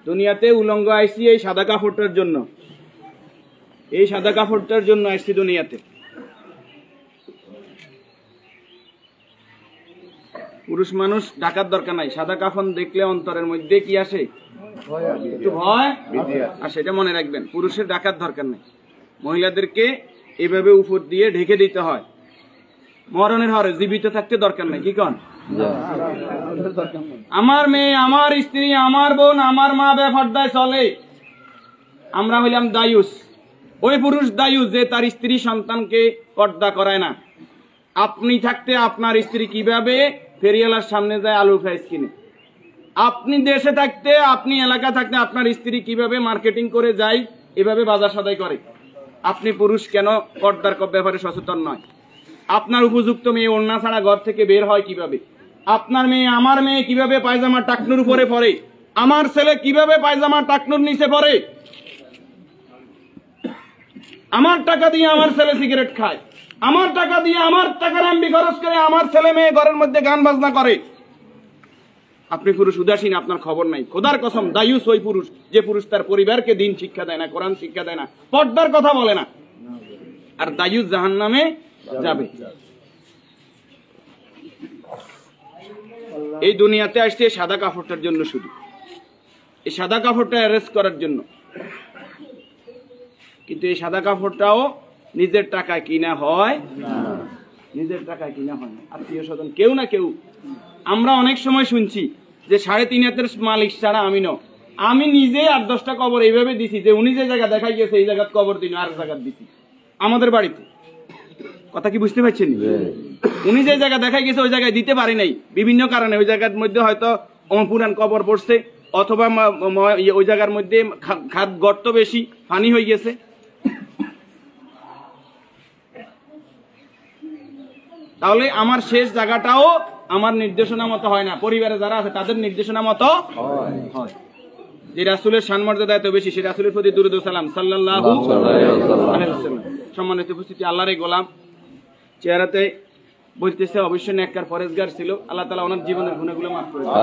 দুনিয়াতে উলঙ্গ আইছি এই সাদা কাপড়টার জন্য, এই সাদা কাপড়টার জন্য আসছি দুনিয়াতে। পুরুষ মানুষ ঢাকার দরকার নাই, সাদা কাফন দেখলে অন্তরের মধ্যে কি আসে? একটু ভয়। আর সেটা মনে রাখবেন, পুরুষের ঢাকার দরকার নাই, মহিলাদেরকে এভাবে উপর দিয়ে ঢেকে দিতে হয়। মরণের হরে জীবিত থাকতে দরকার নাই। কি কন? আমার মেয়ে, আমার স্ত্রী, আমার বোন, আমার মা বেপরদায় চলে, আমরা হইলাম দায়ুস। ওই পুরুষ দায়ুস যে তার স্ত্রী সন্তানকে পর্দা করায় না। আপনি থাকতে আপনার স্ত্রী কিভাবে ফেরিওয়ালার সামনে যায় আলু ফ্রাইস কিনে, আপনি দেশে থাকতে, আপনি এলাকা থাকতে আপনার স্ত্রী কিভাবে মার্কেটিং করে যায়, এভাবে বাজার সদাই করে, আপনি পুরুষ কেন পর্দার ব্যাপারে সচেতন নয়? আপনার উপযুক্ত মেয়ে ওড়না ছাড়া ঘর থেকে বের হয় কিভাবে? আপনার মেয়ে, আমার মেয়ে কিভাবে পায়জামা টাকনুর উপরে পরে? আমার ছেলে কিভাবে পায়জামা টাকনুর নিচে পরে? আমার টাকা দিয়ে আমার ছেলে সিগারেট খায়, আমার টাকা দিয়ে, আমার টাকার এমবি খরচ করে আমার ছেলে মেয়ে ঘরের মধ্যে গান বাজনা করে। আপনি পুরুষ উদাসীন, আপনার খবর নাই। খোদার কসম, দায়ুস ওই পুরুষ যে পুরুষ তার পরিবারকে দিন শিক্ষা দেয় না, কোরআন শিক্ষা দেয় না, পর্দার কথা বলে না। আর দায়ুস জাহান্নামে যাবে। এই দুনিয়াতে আসছে সাদা কাপড়টার জন্য, শুধু এই সাদা কাপড়টা অ্যারেস্ট করার জন্য। কিন্তু এই সাদা কাপড়টাও নিজের টাকায় কিনা হয় না, নিজের টাকায় কিনা হয় না। আত্মীয় স্বজন কেউ না কেউ, আমরা অনেক সময় শুনছি যে 3.5 হাতের মালিক ছাড়া আমি ন, আমি নিজে 8-10টা কবর এইভাবে দিছি যে উনি যে জায়গা দেখাই গেছে এই জায়গায় কবর দিন, আর জায়গা দিছি আমাদের বাড়িতে। কথা কি বুঝতে পারছেন? উনি যে জায়গা দেখাই গেছে ওই জায়গায় দিতে পারি নাই বিভিন্ন কারণে। ওই জায়গার মধ্যে হয়তো পুরান কবর পড়ছে, অথবা ওই জায়গার মধ্যে খাদ গর্ত বেশি, পানি হয়ে গেছে। তাহলে আমার শেষ জায়গাটাও আমার নির্দেশনা মতো হয় না, পরিবারে যারা আছে তাদের নির্দেশনা মতো হয়। যে রাসূলের সম্মানমর্যাদা এত বেশি, সেই রাসূলের প্রতি দুরূদ ও সালাম সাল্লাল্লাহু আলাইহি ওয়াসাল্লাম। সম্মানিত উপস্থিতি, আল্লাহর গোলাম চেহারাতে বলতেছে অবশ্যই নেককার পরেজগার ছিল। আল্লাহ তাআলা ওনার জীবনের গুনাহগুলো মাফ করে দেন,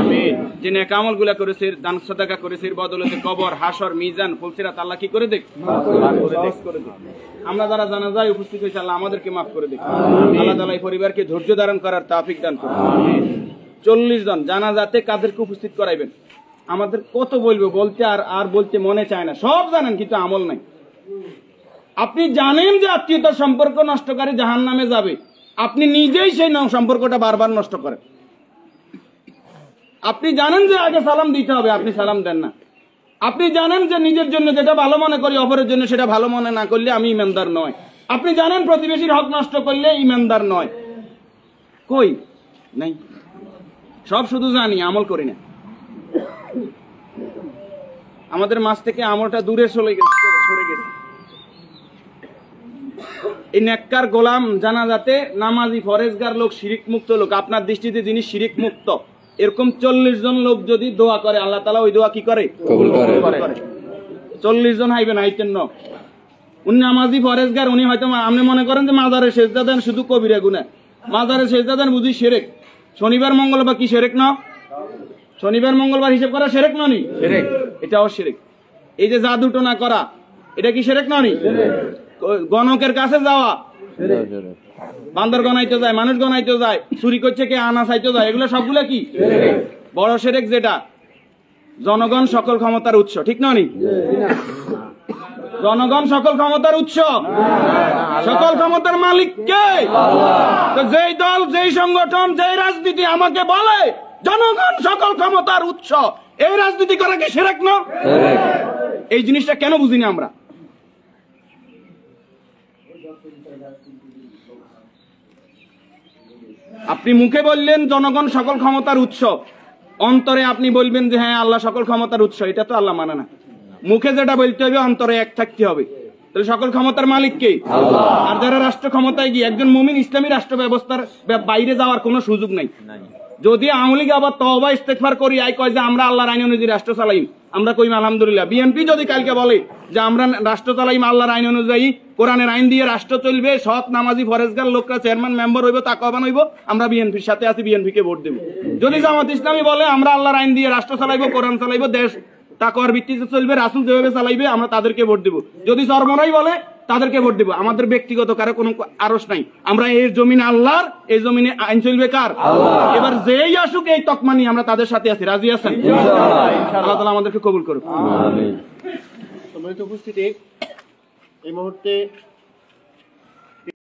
আমিন। যে নেক আমলগুলো করেছে, দান সাদাকা করেছে, বদৌলতে কবর, হাসর, মিজান, ফুলসিরাত আল্লাহ কি করে দেখ, মাফ করে দেখ। আমরা যারা জানাজায় উপস্থিত হয়েছে আল্লাহ আমাদেরকে মাফ করে দেখ। আল্লাহ তাআলা এই পরিবারকে ধৈর্য ধারণ করার তৌফিক দান করুন, আমিন। 40 জন জানাজাতে কাদেরকে উপস্থিত করাইবেন? আমাদের কত বলবো, বলতে আর বলতে মনে চায় না। সব জানেন কিন্তু আমল নাই। আপনি জানেন যে আত্মীয়তার সম্পর্ক নষ্টকারী জাহান্নামে যাবে, আপনি নিজেই সেই সম্পর্কটা বারবার নষ্ট করেন। আপনি জানেন যে আগে সালাম দিতে হবে, আপনি সালাম দেন না। আপনি জানেন যে নিজের জন্য যেটা ভালো মনে করি অপরের জন্য সেটা ভালো মনে না করলে আমি ইমানদার নয়। আপনি জানেন প্রতিবেশীর হক নষ্ট করলে ইমানদার নয়। কই নাই, সব শুধু জানি, আমল করি না। আমাদের মাঝ থেকে আমলটা দূরে সরে গেছে। এই নেককার গোলাম জানাজাতে নামাজি ফরেজগার লোক, শিরিক মুক্ত লোক, আপনার দৃষ্টিতে যিনি শিরিক মুক্ত, এরকম 40 জন লোক যদি দোয়া করে আল্লাহ তাআলা ওই দোয়া কি করে? কবুল করে। 40 জন হাইবেন, হাইতেন ন উনি নামাজি ফরেজগার, উনি হয়তো আপনি মনে করেন যে মাজারে সেজদা দেন শুধু কবিরা গুনাহ, মাজারে সেজদা দেন বুঝি শিরক। শনিবার মঙ্গলবার কি শিরক না? শনিবার মঙ্গলবার হিসাব করা শিরক ননি? শিরক, এটাও শিরক। এই যে জাদু টোনা করা, এটা কি শিরক ননি? গণকের কাছে যাওয়া, বান্দর গনাইতে যায়, মানুষ গনাইতে যায়, চুরি করছে কে, আনা চাইতে যায়, এগুলো সবগুলো কি বড় শিরক। যেটা জনগণ সকল ক্ষমতার উৎস, ঠিক ননি? জনগণ সকল ক্ষমতার উৎস, সকল ক্ষমতার মালিক কে? তো যেই দল, যেই সংগঠন, যেই রাজনীতি আমাকে বলে জনগণ সকল ক্ষমতার উৎস, এই রাজনীতি করা কি শিরক না? এই জিনিসটা কেন বুঝিনি আমরা? আপনি মুখে বললেন জনগণ সকল ক্ষমতার উৎস, অন্তরে আপনি বলবেন যে হ্যাঁ আল্লাহ সকল ক্ষমতার উৎস, এটা তো আল্লাহ মানে না। মুখে যেটা বলতে হবে অন্তরে এক থাকতে হবে। তাহলে সকল ক্ষমতার মালিক কে? আল্লাহ। আর যারা রাষ্ট্র ক্ষমতায় গিয়ে, একজন মুমিন ইসলামী রাষ্ট্র ব্যবস্থার বাইরে যাওয়ার কোনো সুযোগ নাই। যদি আওয়ামী লীগ আবার তওবা ইস্তেগফার করি আই কয় যে আমরা আল্লাহর আইন অনুযায়ী রাষ্ট্র চালাইম, আমরা কইম আলহামদুলিল্লাহ। বিএনপি যদি কালকে বলে যে আমরা রাষ্ট্র চালাইম আল্লাহর আইন অনুযায়ী, কোরআনের আইন দিয়ে রাষ্ট্র চলবে, সৎ নামাজি ফরেজগার লোকরা চেয়ারম্যান মেম্বার হইব, তাকওয়াবান হইব, আমরা বিএনপির সাথে আছি, বিএনপি কে ভোট দেব। যদি জামাত ইসলামী বলে আমরা আল্লাহর আইন দিয়ে রাষ্ট্র চালাইবো, কোরআন চালাইবো, দেশ তাকওয়ার ভিত্তিতে চলবে, রাসূল যেভাবে চালাইবে আমরা তাদেরকে ভোট দিব। যদি চরমনাই বলে তাদেরকে ভোট দিব। আমাদের ব্যক্তিগত কারো কোনো আরস নাই। আমরা এই জমিনে আল্লাহর, এই জমিনে আইন চলবে কার? আল্লাহ। এবার যেই আসুক এই তকমা নিয়ে আমরা তাদের সাথে আছি। রাজি আছেন? ইনশাআল্লাহ। আল্লাহ তাআলা আমাদেরকে কবুল করুন। আমিন। সম্মানিত উপস্থিতি, এই মুহূর্তে